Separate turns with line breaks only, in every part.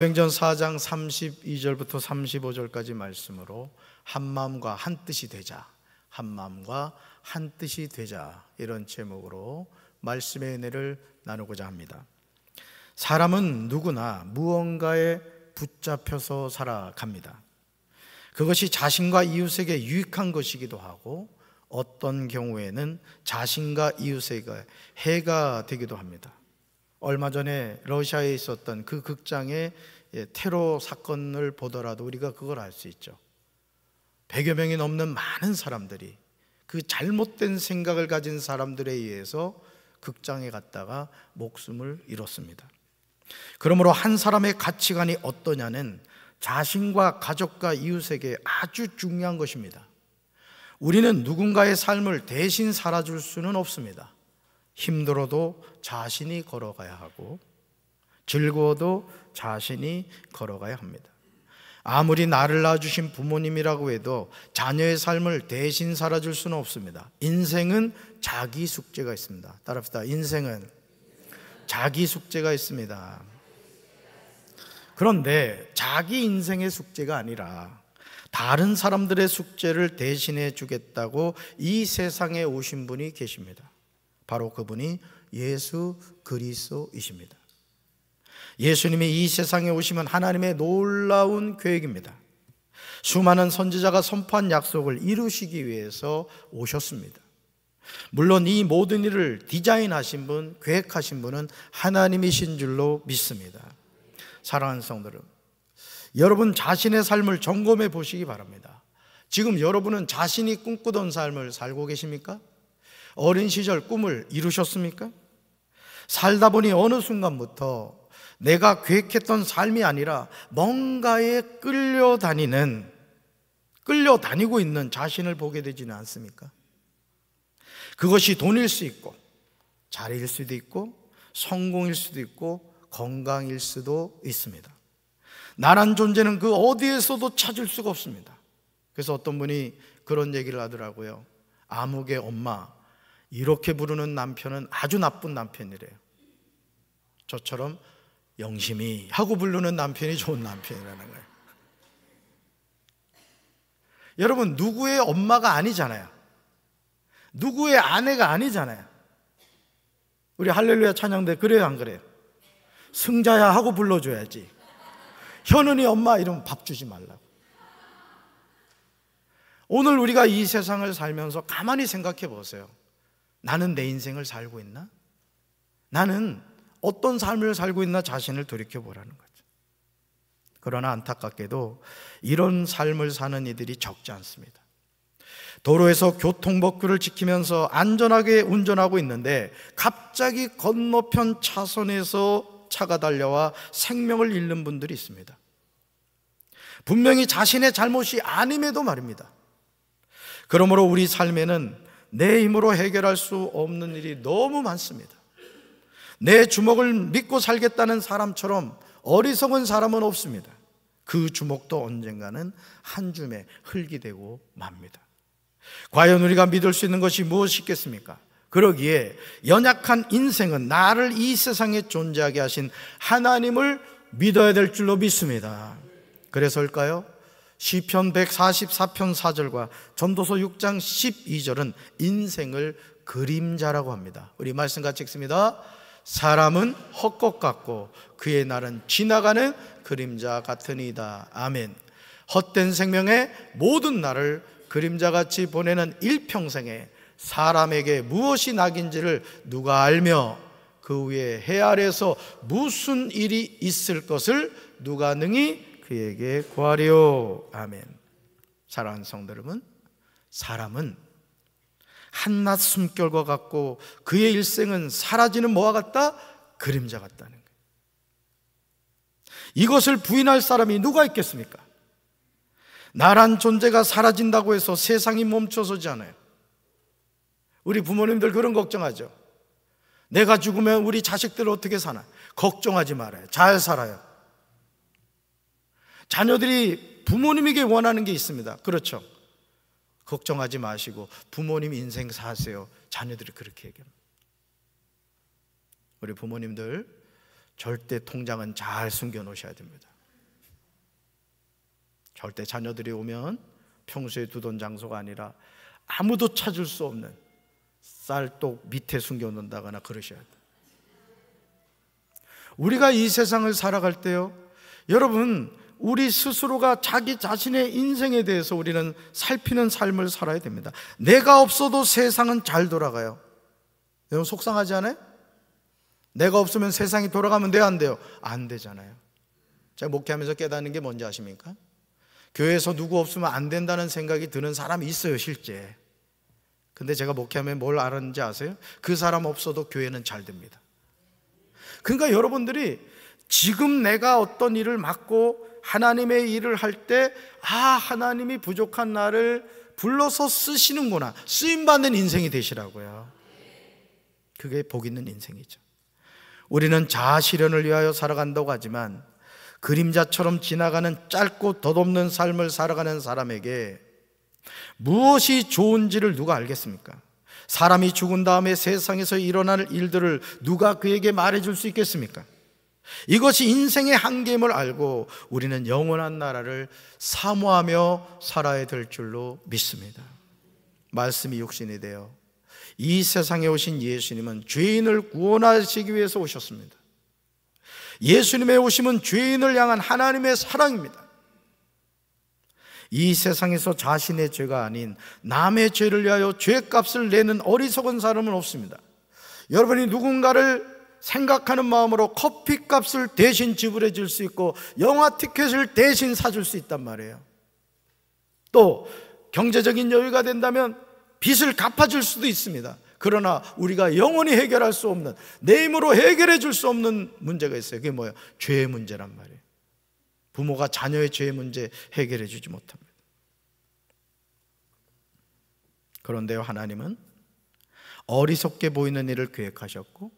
사도행전 4장 32절부터 35절까지 말씀으로 한마음과 한뜻이 되자, 한마음과 한뜻이 되자, 이런 제목으로 말씀의 은혜를 나누고자 합니다. 사람은 누구나 무언가에 붙잡혀서 살아갑니다. 그것이 자신과 이웃에게 유익한 것이기도 하고 어떤 경우에는 자신과 이웃에게 해가 되기도 합니다. 얼마 전에 러시아에 있었던 그 극장의 테러 사건을 보더라도 우리가 그걸 알 수 있죠. 100여 명이 넘는 많은 사람들이 그 잘못된 생각을 가진 사람들에 의해서 극장에 갔다가 목숨을 잃었습니다. 그러므로 한 사람의 가치관이 어떠냐는 자신과 가족과 이웃에게 아주 중요한 것입니다. 우리는 누군가의 삶을 대신 살아줄 수는 없습니다. 힘들어도 자신이 걸어가야 하고 즐거워도 자신이 걸어가야 합니다. 아무리 나를 낳아주신 부모님이라고 해도 자녀의 삶을 대신 살아줄 수는 없습니다. 인생은 자기 숙제가 있습니다. 따라합시다. 인생은 자기 숙제가 있습니다. 그런데 자기 인생의 숙제가 아니라 다른 사람들의 숙제를 대신해 주겠다고 이 세상에 오신 분이 계십니다. 바로 그분이 예수 그리스도이십니다. 예수님이 이 세상에 오시면 하나님의 놀라운 계획입니다. 수많은 선지자가 선포한 약속을 이루시기 위해서 오셨습니다. 물론 이 모든 일을 디자인하신 분, 계획하신 분은 하나님이신 줄로 믿습니다. 사랑하는 성도들, 여러분 자신의 삶을 점검해 보시기 바랍니다. 지금 여러분은 자신이 꿈꾸던 삶을 살고 계십니까? 어린 시절 꿈을 이루셨습니까? 살다 보니 어느 순간부터 내가 계획했던 삶이 아니라 뭔가에 끌려다니고 있는 자신을 보게 되지는 않습니까? 그것이 돈일 수 있고 자리일 수도 있고 성공일 수도 있고 건강일 수도 있습니다. 나란 존재는 그 어디에서도 찾을 수가 없습니다. 그래서 어떤 분이 그런 얘기를 하더라고요. 아무개 엄마, 이렇게 부르는 남편은 아주 나쁜 남편이래요. 저처럼 영심이 하고 부르는 남편이 좋은 남편이라는 거예요. 여러분, 누구의 엄마가 아니잖아요. 누구의 아내가 아니잖아요. 우리 할렐루야 찬양대 그래요, 안 그래요? 승자야 하고 불러줘야지. 현은이 엄마 이러면 밥 주지 말라고. 오늘 우리가 이 세상을 살면서 가만히 생각해 보세요. 나는 내 인생을 살고 있나? 나는 어떤 삶을 살고 있나 자신을 돌이켜보라는 거죠. 그러나 안타깝게도 이런 삶을 사는 이들이 적지 않습니다. 도로에서 교통법규를 지키면서 안전하게 운전하고 있는데 갑자기 건너편 차선에서 차가 달려와 생명을 잃는 분들이 있습니다. 분명히 자신의 잘못이 아님에도 말입니다. 그러므로 우리 삶에는 내 힘으로 해결할 수 없는 일이 너무 많습니다. 내 주먹을 믿고 살겠다는 사람처럼 어리석은 사람은 없습니다. 그 주먹도 언젠가는 한 줌의 흙이 되고 맙니다. 과연 우리가 믿을 수 있는 것이 무엇이 있겠습니까? 그러기에 연약한 인생은 나를 이 세상에 존재하게 하신 하나님을 믿어야 될 줄로 믿습니다. 그래서일까요? 시편 144편 4절과 전도서 6장 12절은 인생을 그림자라고 합니다. 우리 말씀 같이 읽습니다. 사람은 헛것 같고 그의 날은 지나가는 그림자 같으니이다. 아멘. 헛된 생명의 모든 날을 그림자같이 보내는 일평생에 사람에게 무엇이 낙인지를 누가 알며 그 위에 해 아래에서 무슨 일이 있을 것을 누가 능히 그에게 구하리요. 아멘. 사랑하는 성도 여러분, 사람은 한낱 숨결과 같고 그의 일생은 사라지는 뭐와 같다? 그림자 같다는 거예요. 이것을 부인할 사람이 누가 있겠습니까? 나란 존재가 사라진다고 해서 세상이 멈춰서지 않아요. 우리 부모님들 그런 걱정하죠. 내가 죽으면 우리 자식들 어떻게 사나? 걱정하지 말아요. 잘 살아요. 자녀들이 부모님에게 원하는 게 있습니다. 그렇죠? 걱정하지 마시고 부모님 인생 사세요. 자녀들이 그렇게 얘기합니다. 우리 부모님들 절대 통장은 잘 숨겨 놓으셔야 됩니다. 절대 자녀들이 오면 평소에 두던 장소가 아니라 아무도 찾을 수 없는 쌀독 밑에 숨겨놓는다거나 그러셔야 돼요. 우리가 이 세상을 살아갈 때요, 여러분, 우리 스스로가 자기 자신의 인생에 대해서 우리는 살피는 삶을 살아야 됩니다. 내가 없어도 세상은 잘 돌아가요. 여러분 속상하지 않아요? 내가 없으면 세상이 돌아가면 돼요, 안 돼요? 안 되잖아요. 제가 목회하면서 깨닫는 게 뭔지 아십니까? 교회에서 누구 없으면 안 된다는 생각이 드는 사람이 있어요, 실제. 근데 제가 목회하면 뭘 알았는지 아세요? 그 사람 없어도 교회는 잘 됩니다. 그러니까 여러분들이 지금 내가 어떤 일을 맡고 하나님의 일을 할 때, 하나님이 부족한 나를 불러서 쓰시는구나, 쓰임받는 인생이 되시라고요. 그게 복 있는 인생이죠. 우리는 자아 실현을 위하여 살아간다고 하지만 그림자처럼 지나가는 짧고 덧없는 삶을 살아가는 사람에게 무엇이 좋은지를 누가 알겠습니까? 사람이 죽은 다음에 세상에서 일어날 일들을 누가 그에게 말해줄 수 있겠습니까? 이것이 인생의 한계임을 알고 우리는 영원한 나라를 사모하며 살아야 될 줄로 믿습니다. 말씀이 육신이 되어 이 세상에 오신 예수님은 죄인을 구원하시기 위해서 오셨습니다. 예수님의 오심은 죄인을 향한 하나님의 사랑입니다. 이 세상에서 자신의 죄가 아닌 남의 죄를 위하여 죄값을 내는 어리석은 사람은 없습니다. 여러분이 누군가를 생각하는 마음으로 커피값을 대신 지불해 줄 수 있고 영화 티켓을 대신 사줄 수 있단 말이에요. 또 경제적인 여유가 된다면 빚을 갚아줄 수도 있습니다. 그러나 우리가 영원히 해결할 수 없는, 내 힘으로 해결해 줄 수 없는 문제가 있어요. 그게 뭐예요? 죄의 문제란 말이에요. 부모가 자녀의 죄의 문제 해결해 주지 못합니다. 그런데요, 하나님은 어리석게 보이는 일을 계획하셨고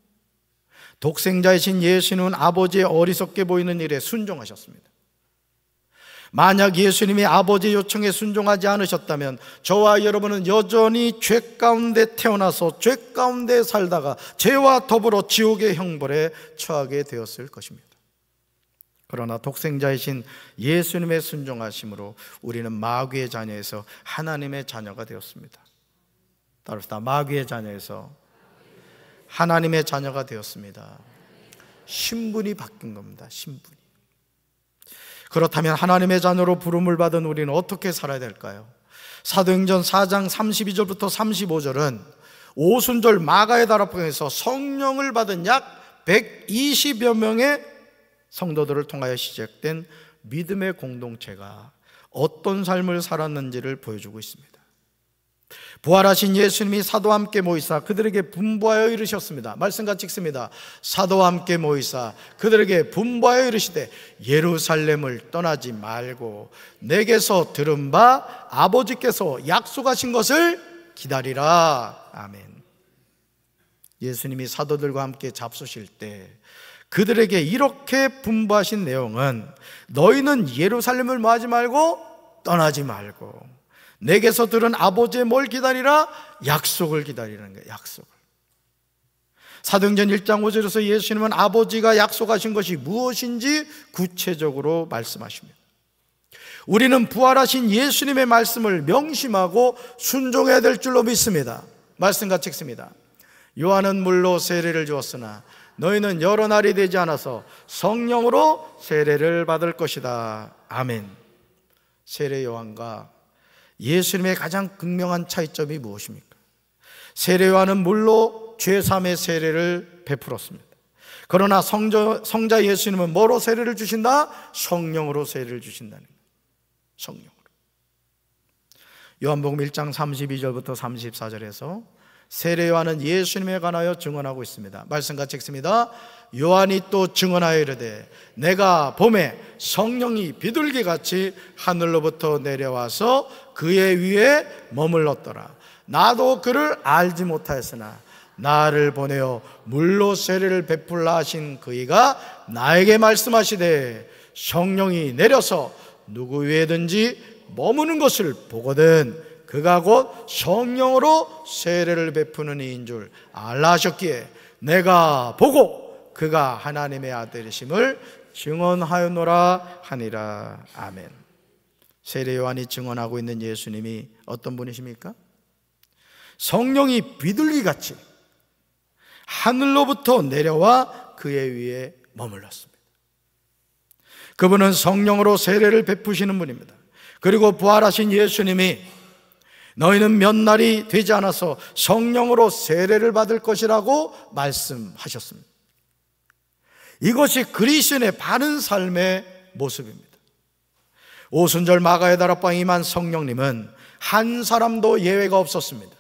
독생자이신 예수님은 아버지의 어리석게 보이는 일에 순종하셨습니다. 만약 예수님이 아버지의 요청에 순종하지 않으셨다면 저와 여러분은 여전히 죄 가운데 태어나서 죄 가운데 살다가 죄와 더불어 지옥의 형벌에 처하게 되었을 것입니다. 그러나 독생자이신 예수님의 순종하심으로 우리는 마귀의 자녀에서 하나님의 자녀가 되었습니다. 따라서 마귀의 자녀에서 하나님의 자녀가 되었습니다. 신분이 바뀐 겁니다. 신분이. 그렇다면 하나님의 자녀로 부름을 받은 우리는 어떻게 살아야 될까요? 사도행전 4장 32절부터 35절은 오순절 마가의 다락방에서 성령을 받은 약 120여 명의 성도들을 통하여 시작된 믿음의 공동체가 어떤 삶을 살았는지를 보여주고 있습니다. 부활하신 예수님이 사도와 함께 모이사 그들에게 분부하여 이르셨습니다. 말씀 같이 읽습니다. 사도와 함께 모이사 그들에게 분부하여 이르시되 예루살렘을 떠나지 말고 내게서 들은 바 아버지께서 약속하신 것을 기다리라. 아멘. 예수님이 사도들과 함께 잡수실 때 그들에게 이렇게 분부하신 내용은 너희는 예루살렘을 뭐하지 말고 떠나지 말고 내게서 들은 아버지의 뭘 기다리라? 약속을 기다리는 거예요. 약속을. 사도행전 1장 5절에서 예수님은 아버지가 약속하신 것이 무엇인지 구체적으로 말씀하십니다. 우리는 부활하신 예수님의 말씀을 명심하고 순종해야 될 줄로 믿습니다. 말씀 같이 읽습니다. 요한은 물로 세례를 주었으나 너희는 여러 날이 되지 않아서 성령으로 세례를 받을 것이다. 아멘. 세례 요한과 예수님의 가장 극명한 차이점이 무엇입니까? 세례 요한은 물로 죄사함의 세례를 베풀었습니다. 그러나 성자 예수님은 뭐로 세례를 주신다? 성령으로 세례를 주신다는 거예요. 성령으로. 요한복음 1장 32절부터 34절에서 세례 요한은 예수님에 관하여 증언하고 있습니다. 말씀 같이 읽습니다. 요한이 또 증언하여 이르되 내가 봄에 성령이 비둘기같이 하늘로부터 내려와서 그의 위에 머물렀더라. 나도 그를 알지 못하였으나 나를 보내어 물로 세례를 베풀라 하신 그이가 나에게 말씀하시되 성령이 내려서 누구 위에든지 머무는 것을 보거든 그가 곧 성령으로 세례를 베푸는 이인 줄 알라 하셨기에 내가 보고 그가 하나님의 아들이심을 증언하였노라 하니라. 아멘. 세례 요한이 증언하고 있는 예수님이 어떤 분이십니까? 성령이 비둘기같이 하늘로부터 내려와 그의 위에 머물렀습니다. 그분은 성령으로 세례를 베푸시는 분입니다. 그리고 부활하신 예수님이 너희는 몇 날이 되지 않아서 성령으로 세례를 받을 것이라고 말씀하셨습니다. 이것이 그리스도인의 바른 삶의 모습입니다. 오순절 마가의 다락방에 임한 성령님은 한 사람도 예외가 없었습니다.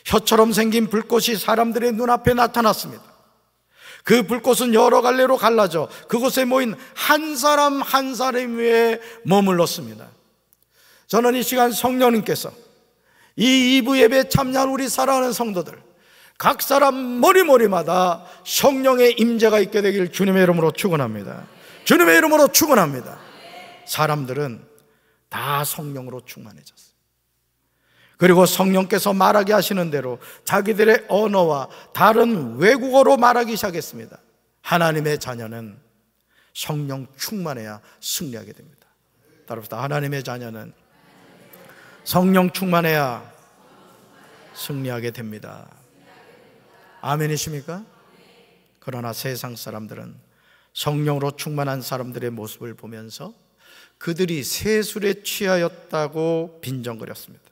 혀처럼 생긴 불꽃이 사람들의 눈앞에 나타났습니다. 그 불꽃은 여러 갈래로 갈라져 그곳에 모인 한 사람 한 사람 위에 머물렀습니다. 저는 이 시간 성령님께서 이 2부 예배에 참여한 우리 사랑하는 성도들 각 사람 머리마다 성령의 임재가 있게 되길 주님의 이름으로 축원합니다. 주님의 이름으로 축원합니다. 사람들은 다 성령으로 충만해졌어요. 그리고 성령께서 말하게 하시는 대로 자기들의 언어와 다른 외국어로 말하기 시작했습니다. 하나님의 자녀는 성령 충만해야 승리하게 됩니다. 따라합시다. 하나님의 자녀는 성령 충만해야 승리하게 됩니다. 아멘이십니까? 그러나 세상 사람들은 성령으로 충만한 사람들의 모습을 보면서 그들이 세술에 취하였다고 빈정거렸습니다.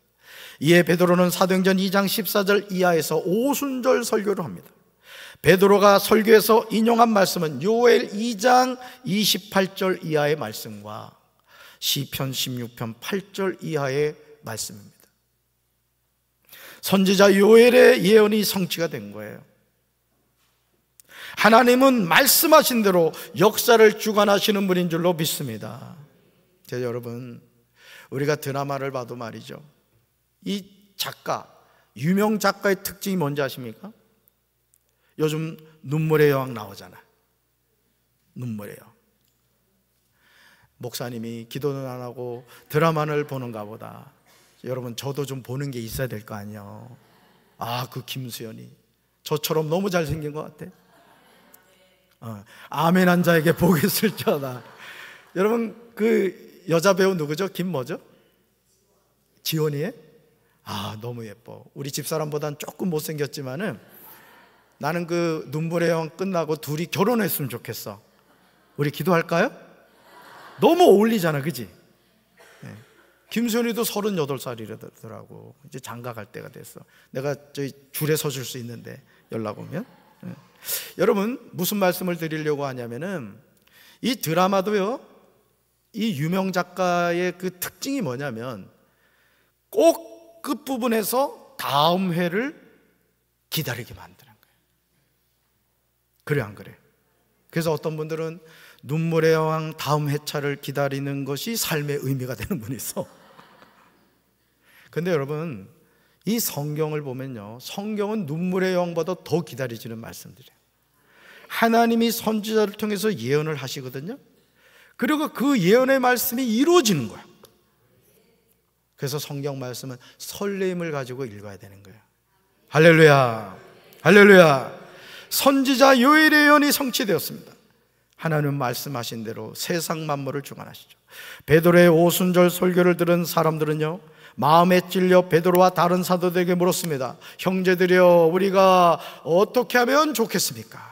이에 베드로는 사도행전 2장 14절 이하에서 오순절 설교를 합니다. 베드로가 설교에서 인용한 말씀은 요엘 2장 28절 이하의 말씀과 시편 16편 8절 이하의 말씀입니다. 선지자 요엘의 예언이 성취가 된 거예요. 하나님은 말씀하신 대로 역사를 주관하시는 분인 줄로 믿습니다. 여러분, 우리가 드라마를 봐도 말이죠, 이 작가, 유명 작가의 특징이 뭔지 아십니까? 요즘 눈물의 여왕 나오잖아. 눈물의 여왕. 목사님이 기도는 안 하고 드라마를 보는가 보다. 여러분, 저도 좀 보는 게 있어야 될 거 아니에요. 그 김수현이 저처럼 너무 잘생긴 것 같아. 아멘 한 자에게 복이 있을지어다. 여러분, 그 여자 배우 누구죠? 김뭐죠? 지원이에? 너무 예뻐. 우리 집사람보단 조금 못생겼지만은 나는 그 눈물의 여왕 끝나고 둘이 결혼했으면 좋겠어. 우리 기도할까요? 너무 어울리잖아, 그지? 네. 김수현이도 38살이라더라고. 이제 장가 갈 때가 됐어. 내가 저기 줄에 서줄 수 있는데 연락 오면. 네. 여러분, 무슨 말씀을 드리려고 하냐면은 이 드라마도요, 이 유명 작가의 그 특징이 뭐냐면 꼭 끝부분에서 다음 회를 기다리게 만드는 거예요. 그래 안 그래? 그래서 어떤 분들은 눈물의 여왕 다음 회차를 기다리는 것이 삶의 의미가 되는 분이 있어. 근데 여러분, 이 성경을 보면요, 성경은 눈물의 여왕보다 더 기다려지는 말씀들이에요. 하나님이 선지자를 통해서 예언을 하시거든요. 그리고 그 예언의 말씀이 이루어지는 거야. 그래서 성경 말씀은 설렘을 가지고 읽어야 되는 거예요. 할렐루야, 할렐루야. 선지자 요엘의 예언이 성취되었습니다. 하나님 말씀하신 대로 세상 만물을 주관하시죠. 베드로의 오순절 설교를 들은 사람들은요, 마음에 찔려 베드로와 다른 사도들에게 물었습니다. 형제들이여, 우리가 어떻게 하면 좋겠습니까?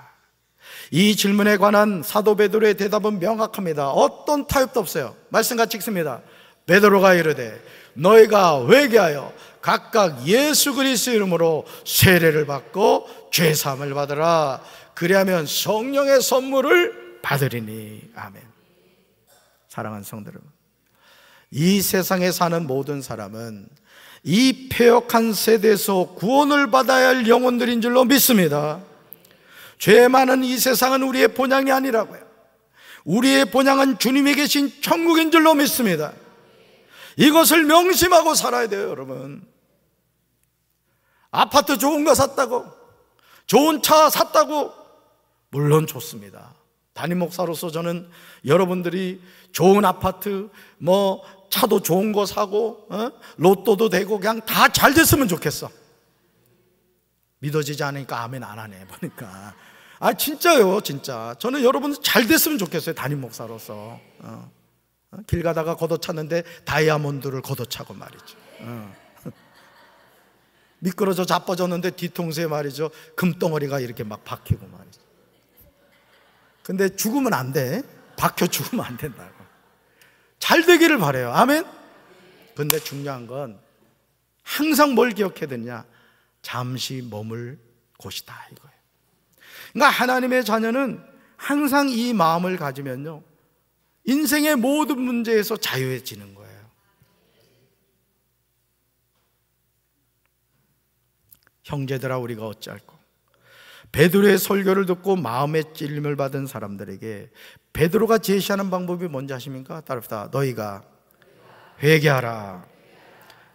이 질문에 관한 사도 베드로의 대답은 명확합니다. 어떤 타협도 없어요. 말씀 같이 읽습니다. 베드로가 이르되 너희가 회개하여 각각 예수 그리스도 이름으로 세례를 받고 죄 사함을 받으라. 그리하면 성령의 선물을 받으리니. 아멘. 사랑하는 성도 여러분, 이 세상에 사는 모든 사람은 이 패역한 세대에서 구원을 받아야 할 영혼들인 줄로 믿습니다. 죄 많은 이 세상은 우리의 본향이 아니라고요. 우리의 본향은 주님이 계신 천국인 줄로 믿습니다. 이것을 명심하고 살아야 돼요, 여러분. 아파트 좋은 거 샀다고, 좋은 차 샀다고, 물론 좋습니다. 담임 목사로서 저는 여러분들이 좋은 아파트, 차도 좋은 거 사고, 로또도 되고 그냥 다 잘 됐으면 좋겠어. 믿어지지 않으니까 아멘 안 하네 보니까. 진짜요, 진짜. 저는 여러분들 잘 됐으면 좋겠어요, 담임 목사로서. 길 가다가 걷어찼는데 다이아몬드를 걷어차고 말이죠. 미끄러져 자빠졌는데 뒤통수에 말이죠, 금덩어리가 이렇게 막 박히고 말이죠. 근데 죽으면 안 돼. 박혀 죽으면 안 된다고. 잘 되기를 바라요. 아멘. 근데 중요한 건 항상 뭘 기억해야 되냐? 잠시 머물 곳이다 이거예요. 그러니까 하나님의 자녀는 항상 이 마음을 가지면요, 인생의 모든 문제에서 자유해지는 거예요. 형제들아, 우리가 어찌할꼬? 베드로의 설교를 듣고 마음의 찔림을 받은 사람들에게 베드로가 제시하는 방법이 뭔지 아십니까? 따릅시다. 너희가 회개하라.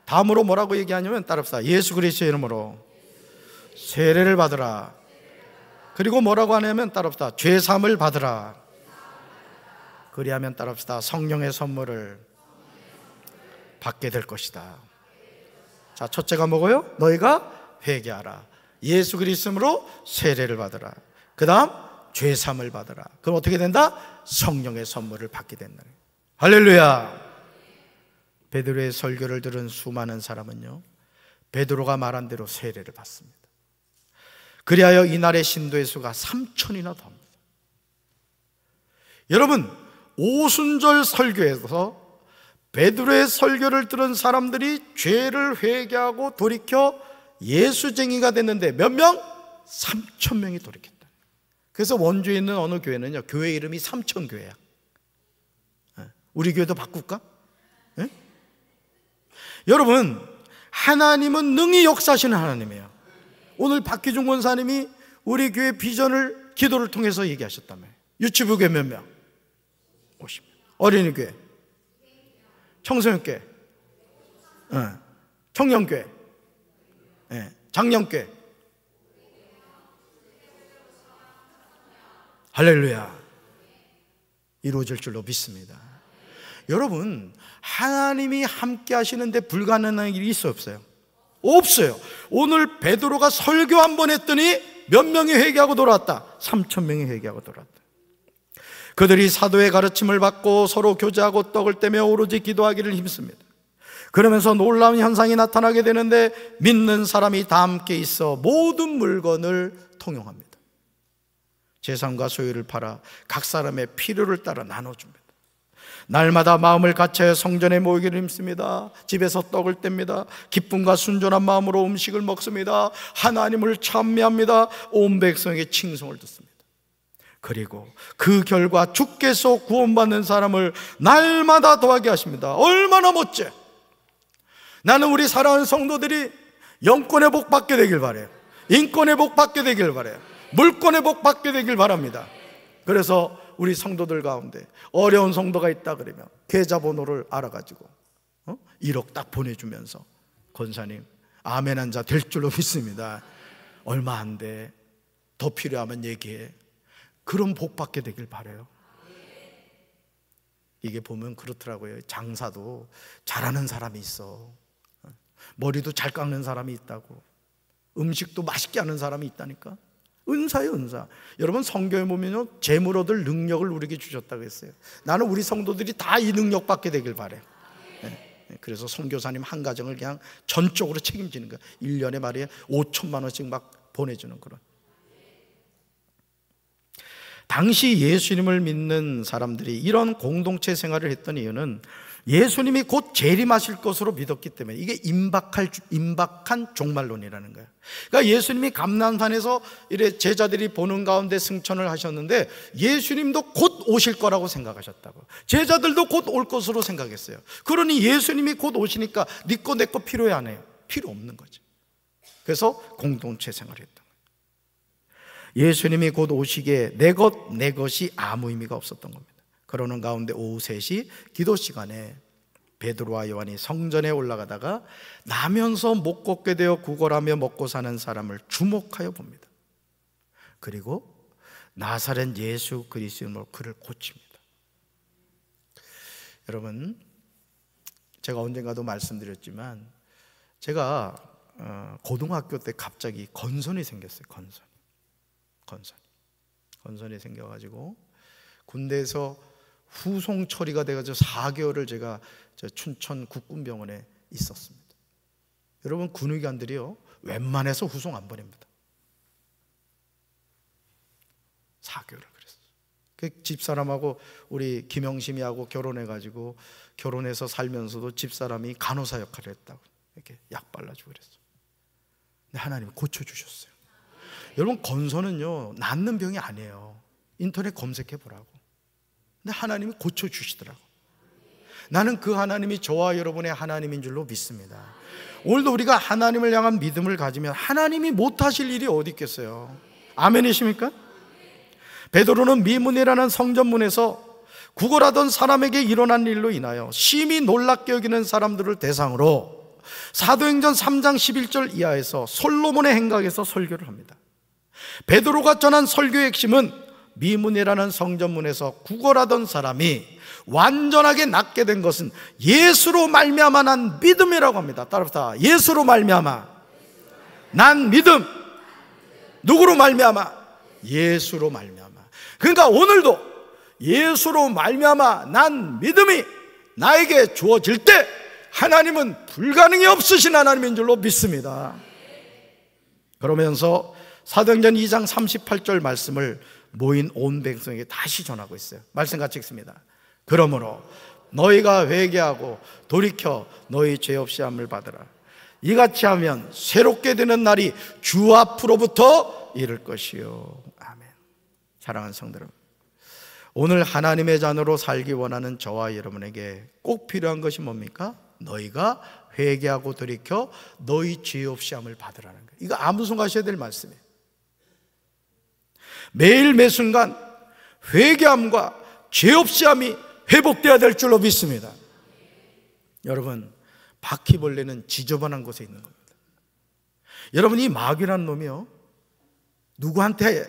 다음으로 뭐라고 얘기하냐면, 따릅시다. 예수 그리스도의 이름으로 세례를 받으라. 그리고 뭐라고 하냐면, 따릅시다. 죄사함을 받으라. 그리하면, 따릅시다. 성령의 선물을 받게 될 것이다. 자, 첫째가 뭐고요? 너희가 회개하라. 예수 그리스도로 세례를 받으라. 그 다음 죄사함을 받으라. 그럼 어떻게 된다? 성령의 선물을 받게 된다. 할렐루야. 베드로의 설교를 들은 수많은 사람은요, 베드로가 말한 대로 세례를 받습니다. 그리하여 이날의 신도의 수가 3,000이나 됩니다. 여러분, 오순절 설교에서 베드로의 설교를 들은 사람들이 죄를 회개하고 돌이켜 예수쟁이가 됐는데 몇 명? 3,000명이 돌이켰다. 그래서 원주에 있는 어느 교회는요, 교회 이름이 3,000교회야. 우리 교회도 바꿀까? 네? 여러분, 하나님은 능히 역사하시는 하나님이에요. 오늘 박기중 권사님이 우리 교회 비전을 기도를 통해서 얘기하셨다며요. 유치부교회 몇 명? 50명. 어린이교회, 청소년교회, 청년교회, 장년교회. 할렐루야. 이루어질 줄로 믿습니다. 여러분, 하나님이 함께 하시는데 불가능한 일이 있어요, 없어요? 없어요. 오늘 베드로가 설교 한 번 했더니 몇 명이 회개하고 돌아왔다? 3,000명이 회개하고 돌아왔다. 그들이 사도의 가르침을 받고 서로 교제하고 떡을 떼며 오로지 기도하기를 힘씁니다. 그러면서 놀라운 현상이 나타나게 되는데, 믿는 사람이 다 함께 있어 모든 물건을 통용합니다. 재산과 소유를 팔아 각 사람의 필요를 따라 나눠줍니다. 날마다 마음을 같이하여 성전에 모이기를 힘씁니다. 집에서 떡을 뗍니다. 기쁨과 순전한 마음으로 음식을 먹습니다. 하나님을 찬미합니다. 온 백성에게 칭송을 듣습니다. 그리고 그 결과 주께서 구원받는 사람을 날마다 더하게 하십니다. 얼마나 멋져! 나는 우리 사랑하는 성도들이 영권의 복 받게 되길 바라요. 인권의 복 받게 되길 바라요. 물권의 복 받게 되길 바랍니다. 그래서 우리 성도들 가운데 어려운 성도가 있다 그러면 계좌번호를 알아가지고 1억 딱 보내주면서, 권사님 아멘 한 자 될 줄로 믿습니다. 얼마 안 돼, 더 필요하면 얘기해. 그런 복 받게 되길 바라요. 이게 보면 그렇더라고요. 장사도 잘하는 사람이 있어. 머리도 잘 깎는 사람이 있다고. 음식도 맛있게 하는 사람이 있다니까. 은사예요, 은사. 여러분, 성경에 보면요, 재물 얻을 능력을 우리에게 주셨다고 했어요. 나는 우리 성도들이 다 이 능력 받게 되길 바래요. 그래서 선교사님 한 가정을 그냥 전적으로 책임지는 거예요. 1년에 말이에요 5천만 원씩 막 보내주는 그런. 당시 예수님을 믿는 사람들이 이런 공동체 생활을 했던 이유는 예수님이 곧 재림하실 것으로 믿었기 때문에, 이게 임박한 종말론이라는 거예요. 그러니까 예수님이 감난산에서 이래 제자들이 보는 가운데 승천을 하셨는데, 예수님도 곧 오실 거라고 생각하셨다고. 제자들도 곧 올 것으로 생각했어요. 그러니 예수님이 곧 오시니까 네 거 내 거 필요해 안 해요? 필요 없는 거죠. 그래서 공동체 생활을 했던 거예요. 예수님이 곧 오시기에 내 것 내 것이 아무 의미가 없었던 겁니다. 그러는 가운데 오후 3시 기도 시간에 베드로와 요한이 성전에 올라가다가 나면서 못 걷게 되어 구걸하며 먹고 사는 사람을 주목하여 봅니다. 그리고 나사렛 예수 그리스도로 그를 고칩니다. 여러분, 제가 언젠가도 말씀드렸지만, 제가 고등학교 때 갑자기 건선이 생겼어요. 건선이 생겨가지고 군대에서 후송 처리가 돼가지고 4개월을 제가 춘천 국군병원에 있었습니다. 여러분, 군의관들이요 웬만해서 후송 안 보냅니다. 4개월을 그랬어요. 그 집사람하고 우리 김영심이하고 결혼해가지고 결혼해서 살면서도 집사람이 간호사 역할을 했다고 이렇게 약 발라주고 그랬어요. 근데 하나님이 고쳐주셨어요. 여러분, 건선은요 낫는 병이 아니에요. 인터넷 검색해 보라고. 근데 하나님이 고쳐주시더라고. 나는 그 하나님이 저와 여러분의 하나님인 줄로 믿습니다. 오늘도 우리가 하나님을 향한 믿음을 가지면 하나님이 못하실 일이 어디 있겠어요. 아멘이십니까? 베드로는 미문이라는 성전문에서 구걸하던 사람에게 일어난 일로 인하여 심히 놀랍게 여기는 사람들을 대상으로 사도행전 3장 11절 이하에서 솔로몬의 행각에서 설교를 합니다. 베드로가 전한 설교의 핵심은 미문이라는 성전문에서 구걸하던 사람이 완전하게 낫게 된 것은 예수로 말미암아 난 믿음이라고 합니다. 따라합시다. 예수로 말미암아 난 믿음. 누구로 말미암아? 예수로 말미암아. 그러니까 오늘도 예수로 말미암아 난 믿음이 나에게 주어질 때 하나님은 불가능이 없으신 하나님인 줄로 믿습니다. 그러면서 사도행전 2장 38절 말씀을 모인 온 백성에게 다시 전하고 있어요. 말씀 같이 읽습니다. 그러므로 너희가 회개하고 돌이켜 너희 죄 없이 함을 받으라. 이같이 하면 새롭게 되는 날이 주 앞으로부터 이를 것이요. 아멘. 사랑하는 성도 여러분, 오늘 하나님의 자녀로 살기 원하는 저와 여러분에게 꼭 필요한 것이 뭡니까? 너희가 회개하고 돌이켜 너희 죄 없이 함을 받으라는 거예요. 이거 암송하셔야 될 말씀이에요. 매일 매순간 회개함과 죄 없이 함이 회복되어야 될 줄로 믿습니다. 여러분, 바퀴벌레는 지저분한 곳에 있는 겁니다. 여러분, 이 마귀라는 놈이요 누구한테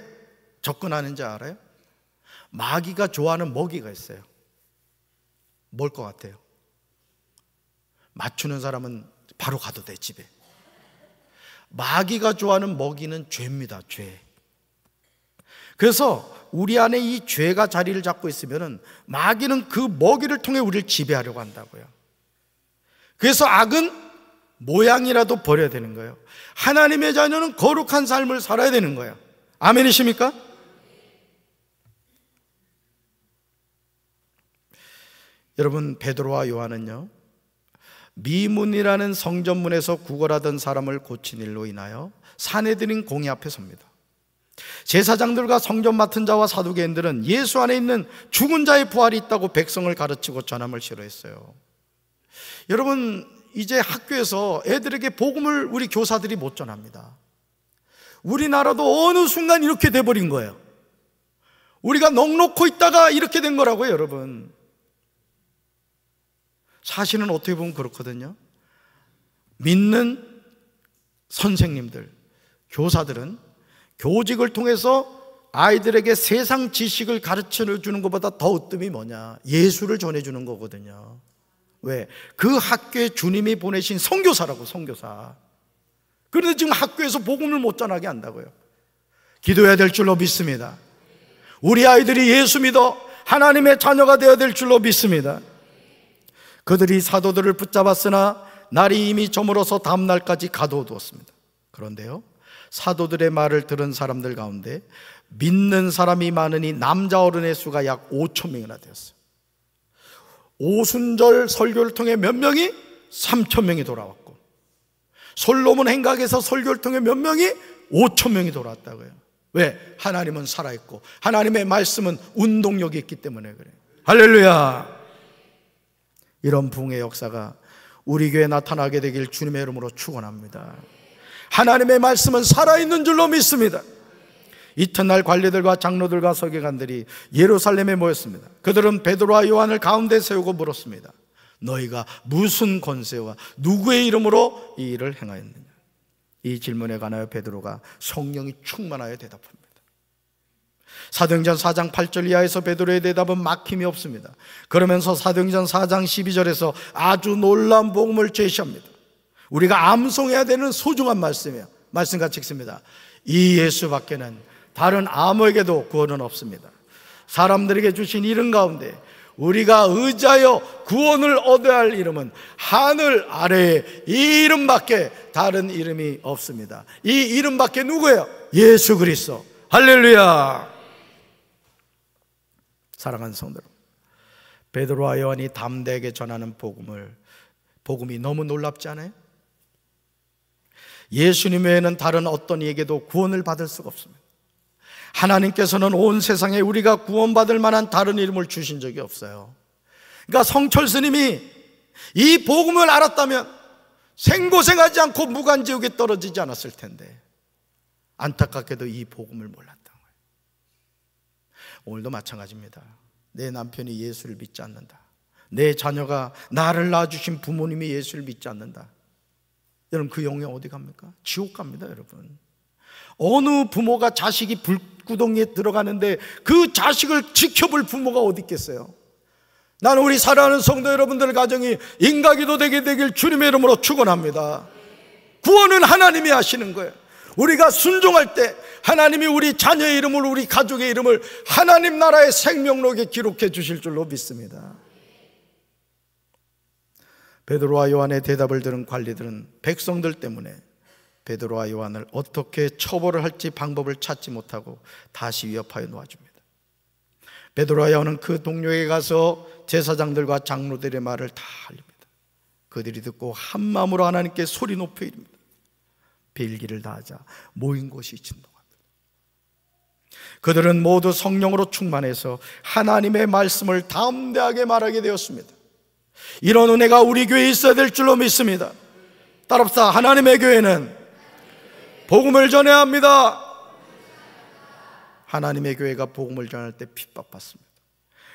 접근하는지 알아요? 마귀가 좋아하는 먹이가 있어요. 뭘 것 같아요? 맞추는 사람은 바로 가도 돼. 집에. 마귀가 좋아하는 먹이는 죄입니다. 죄. 그래서 우리 안에 이 죄가 자리를 잡고 있으면 마귀는 그 먹이를 통해 우리를 지배하려고 한다고요. 그래서 악은 모양이라도 버려야 되는 거예요. 하나님의 자녀는 거룩한 삶을 살아야 되는 거예요. 아멘이십니까? 여러분, 베드로와 요한은요 미문이라는 성전문에서 구걸하던 사람을 고친 일로 인하여 산헤드린 공의 앞에 섭니다. 제사장들과 성전 맡은 자와 사두개인들은 예수 안에 있는 죽은 자의 부활이 있다고 백성을 가르치고 전함을 싫어했어요. 여러분, 이제 학교에서 애들에게 복음을 우리 교사들이 못 전합니다. 우리나라도 어느 순간 이렇게 돼버린 거예요. 우리가 넋놓고 있다가 이렇게 된 거라고요. 여러분, 사실은 어떻게 보면 그렇거든요. 믿는 선생님들, 교사들은 교직을 통해서 아이들에게 세상 지식을 가르쳐 주는 것보다 더 으뜸이 뭐냐? 예수를 전해주는 거거든요. 왜? 그 학교에 주님이 보내신 선교사라고, 선교사. 그런데 지금 학교에서 복음을 못 전하게 한다고요. 기도해야 될 줄로 믿습니다. 우리 아이들이 예수 믿어 하나님의 자녀가 되어야 될 줄로 믿습니다. 그들이 사도들을 붙잡았으나 날이 이미 저물어서 다음 날까지 가둬두었습니다. 그런데요, 사도들의 말을 들은 사람들 가운데 믿는 사람이 많으니 남자 어른의 수가 약 5,000명이나 되었어요. 오순절 설교를 통해 몇 명이? 3,000명이 돌아왔고, 솔로몬 행각에서 설교를 통해 몇 명이? 5,000명이 돌아왔다고요. 왜? 하나님은 살아있고 하나님의 말씀은 운동력이 있기 때문에 그래요. 할렐루야. 이런 부흥의 역사가 우리 교회에 나타나게 되길 주님의 이름으로 축원합니다. 하나님의 말씀은 살아있는 줄로 믿습니다. 이튿날 관리들과 장로들과 서기관들이 예루살렘에 모였습니다. 그들은 베드로와 요한을 가운데 세우고 물었습니다. 너희가 무슨 권세와 누구의 이름으로 이 일을 행하였느냐? 이 질문에 관하여 베드로가 성령이 충만하여 대답합니다. 사도행전 4장 8절 이하에서 베드로의 대답은 막힘이 없습니다. 그러면서 사도행전 4장 12절에서 아주 놀라운 복음을 제시합니다. 우리가 암송해야 되는 소중한 말씀이에요. 말씀 같이 읽습니다. 이 예수밖에는 다른 아무에게도 구원은 없습니다. 사람들에게 주신 이름 가운데 우리가 의지하여 구원을 얻어야 할 이름은 하늘 아래에 이 이름밖에 다른 이름이 없습니다. 이 이름밖에 누구예요? 예수 그리스도. 할렐루야. 사랑하는 성도 여러분, 베드로와 요한이 담대하게 전하는 복음이 너무 놀랍지 않아요? 예수님 외에는 다른 어떤 이에게도 구원을 받을 수가 없습니다. 하나님께서는 온 세상에 우리가 구원받을 만한 다른 이름을 주신 적이 없어요. 그러니까 성철 스님이 이 복음을 알았다면 생고생하지 않고 무간지옥에 떨어지지 않았을 텐데, 안타깝게도 이 복음을 몰랐던 거예요. 오늘도 마찬가지입니다. 내 남편이 예수를 믿지 않는다, 내 자녀가, 나를 낳아주신 부모님이 예수를 믿지 않는다, 여러분 그 영혼 어디 갑니까? 지옥 갑니다. 여러분, 어느 부모가 자식이 불구덩이에 들어가는데 그 자식을 지켜볼 부모가 어디 있겠어요? 나는 우리 사랑하는 성도 여러분들 가정이 인가기도 되게 되길 주님의 이름으로 축원합니다. 구원은 하나님이 하시는 거예요. 우리가 순종할 때 하나님이 우리 자녀의 이름을, 우리 가족의 이름을 하나님 나라의 생명록에 기록해 주실 줄로 믿습니다. 베드로와 요한의 대답을 들은 관리들은 백성들 때문에 베드로와 요한을 어떻게 처벌을 할지 방법을 찾지 못하고 다시 위협하여 놓아줍니다. 베드로와 요한은 그 동료에게 가서 제사장들과 장로들의 말을 다 알립니다. 그들이 듣고 한 마음으로 하나님께 소리 높여 이릅니다. 빌기를 다하자 모인 곳이 진동합니다. 그들은 모두 성령으로 충만해서 하나님의 말씀을 담대하게 말하게 되었습니다. 이런 은혜가 우리 교회에 있어야 될 줄로 믿습니다. 따라합시다. 하나님의 교회는 복음을 전해야 합니다. 하나님의 교회가 복음을 전할 때 핍박받습니다.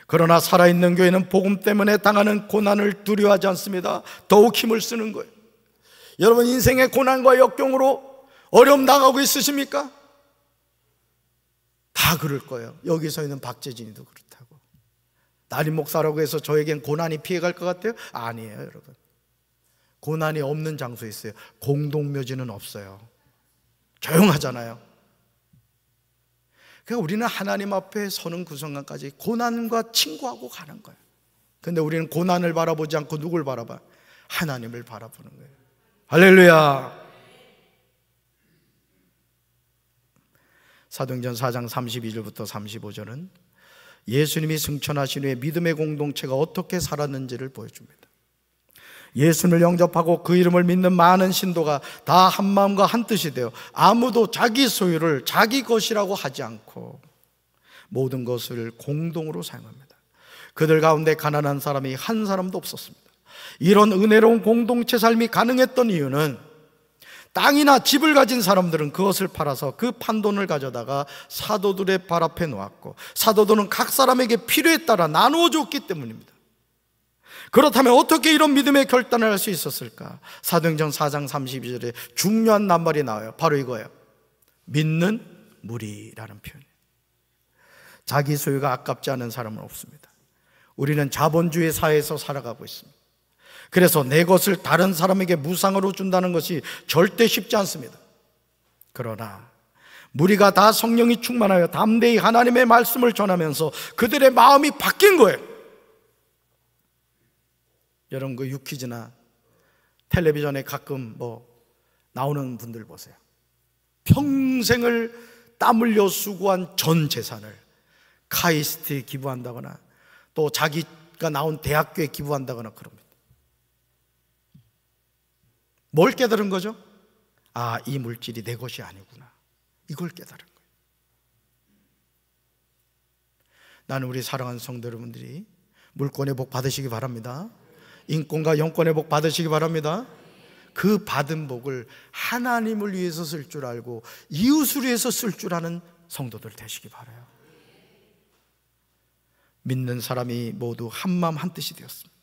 그러나 살아있는 교회는 복음 때문에 당하는 고난을 두려워하지 않습니다. 더욱 힘을 쓰는 거예요. 여러분 인생의 고난과 역경으로 어려움 나가고 있으십니까? 다 그럴 거예요. 여기서 있는 박재진이도 그렇다고. 담임 목사라고 해서 저에겐 고난이 피해갈 것 같아요? 아니에요. 여러분, 고난이 없는 장소에 있어요. 공동묘지는 없어요. 조용하잖아요. 그러니까 우리는 하나님 앞에 서는 그 순간까지 고난과 친구하고 가는 거예요. 그런데 우리는 고난을 바라보지 않고 누굴 바라봐? 하나님을 바라보는 거예요. 할렐루야. 사도행전 4장 32절부터 35절은 예수님이 승천하신 후에 믿음의 공동체가 어떻게 살았는지를 보여줍니다. 예수님을 영접하고 그 이름을 믿는 많은 신도가 다 한 마음과 한 뜻이 되어 아무도 자기 소유를 자기 것이라고 하지 않고 모든 것을 공동으로 사용합니다. 그들 가운데 가난한 사람이 한 사람도 없었습니다. 이런 은혜로운 공동체 삶이 가능했던 이유는 땅이나 집을 가진 사람들은 그것을 팔아서 그 판돈을 가져다가 사도들의 발 앞에 놓았고 사도들은 각 사람에게 필요에 따라 나누어 줬기 때문입니다. 그렇다면 어떻게 이런 믿음의 결단을 할 수 있었을까? 사도행전 4장 32절에 중요한 낱말이 나와요. 바로 이거예요. 믿는 무리라는 표현이에요. 자기 소유가 아깝지 않은 사람은 없습니다. 우리는 자본주의 사회에서 살아가고 있습니다. 그래서 내 것을 다른 사람에게 무상으로 준다는 것이 절대 쉽지 않습니다. 그러나 무리가 다 성령이 충만하여 담대히 하나님의 말씀을 전하면서 그들의 마음이 바뀐 거예요. 여러분 그 유퀴즈나 텔레비전에 가끔 나오는 분들 보세요. 평생을 땀 흘려 수고한 전 재산을 카이스트에 기부한다거나 또 자기가 나온 대학교에 기부한다거나 그럽니다. 뭘 깨달은 거죠? 아, 이 물질이 내 것이 아니구나. 이걸 깨달은 거예요. 나는 우리 사랑하는 성도 여러분들이 물권의 복 받으시기 바랍니다. 인권과 영권의 복 받으시기 바랍니다. 그 받은 복을 하나님을 위해서 쓸 줄 알고 이웃을 위해서 쓸 줄 아는 성도들 되시기 바라요. 믿는 사람이 모두 한마음 한뜻이 되었습니다.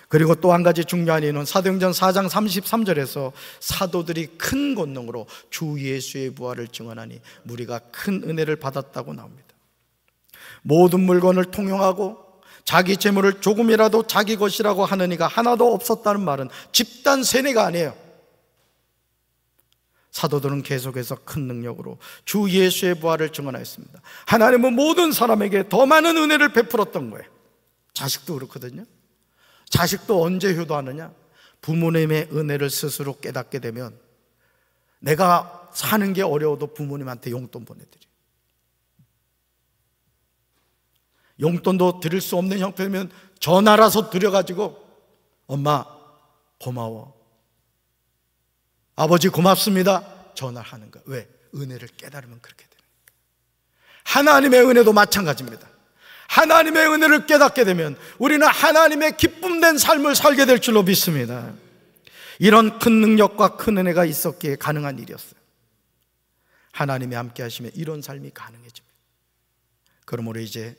그리고 또 한 가지 중요한 이유는 사도행전 4장 33절에서 사도들이 큰 권능으로 주 예수의 부활을 증언하니 무리가 큰 은혜를 받았다고 나옵니다. 모든 물건을 통용하고 자기 재물을 조금이라도 자기 것이라고 하는 이가 하나도 없었다는 말은 집단 세뇌가 아니에요. 사도들은 계속해서 큰 능력으로 주 예수의 부활을 증언하였습니다. 하나님은 모든 사람에게 더 많은 은혜를 베풀었던 거예요. 자식도 그렇거든요. 자식도 언제 효도하느냐? 부모님의 은혜를 스스로 깨닫게 되면 내가 사는 게 어려워도 부모님한테 용돈 보내드려요. 용돈도 드릴 수 없는 형편이면 전화라서 드려가지고 엄마 고마워, 아버지 고맙습니다 전화를 하는 거예요. 왜? 은혜를 깨달으면 그렇게 되는 거예요. 하나님의 은혜도 마찬가지입니다. 하나님의 은혜를 깨닫게 되면 우리는 하나님의 기쁨된 삶을 살게 될 줄로 믿습니다. 이런 큰 능력과 큰 은혜가 있었기에 가능한 일이었어요. 하나님이 함께 하시면 이런 삶이 가능해집니다. 그러므로 이제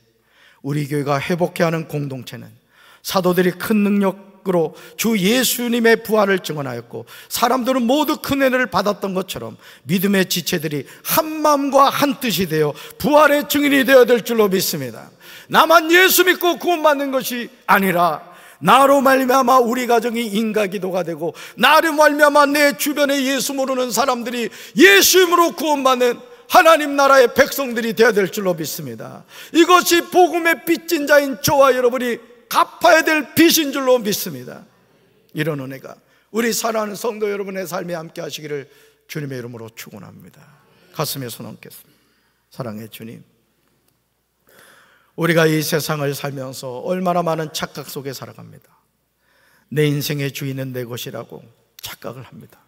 우리 교회가 회복해야 하는 공동체는 사도들이 큰 능력으로 주 예수님의 부활을 증언하였고 사람들은 모두 큰 은혜를 받았던 것처럼 믿음의 지체들이 한 마음과 한 뜻이 되어 부활의 증인이 되어야 될 줄로 믿습니다. 나만 예수 믿고 구원받는 것이 아니라 나로 말미암아 우리 가정이 인가기도가 되고 나로 말미암아 내 주변에 예수 모르는 사람들이 예수님으로 구원받는 하나님 나라의 백성들이 되어야 될 줄로 믿습니다. 이것이 복음의 빚진 자인 저와 여러분이 갚아야 될 빚인 줄로 믿습니다. 이런 은혜가 우리 사랑하는 성도 여러분의 삶에 함께 하시기를 주님의 이름으로 축원합니다. 가슴에 손 얹겠습니다. 사랑의 주님, 우리가 이 세상을 살면서 얼마나 많은 착각 속에 살아갑니다. 내 인생의 주인은 내 것이라고 착각을 합니다.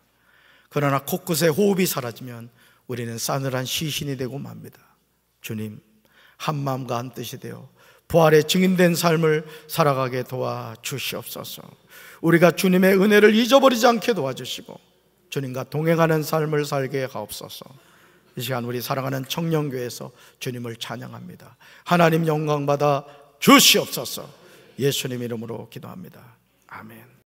그러나 곳곳에 호흡이 사라지면 우리는 싸늘한 시신이 되고 맙니다. 주님, 한 마음과 한 뜻이 되어 부활의 증인된 삶을 살아가게 도와주시옵소서. 우리가 주님의 은혜를 잊어버리지 않게 도와주시고 주님과 동행하는 삶을 살게 하옵소서. 이 시간 우리 사랑하는 청년교회에서 주님을 찬양합니다. 하나님 영광 받아 주시옵소서. 예수님 이름으로 기도합니다. 아멘.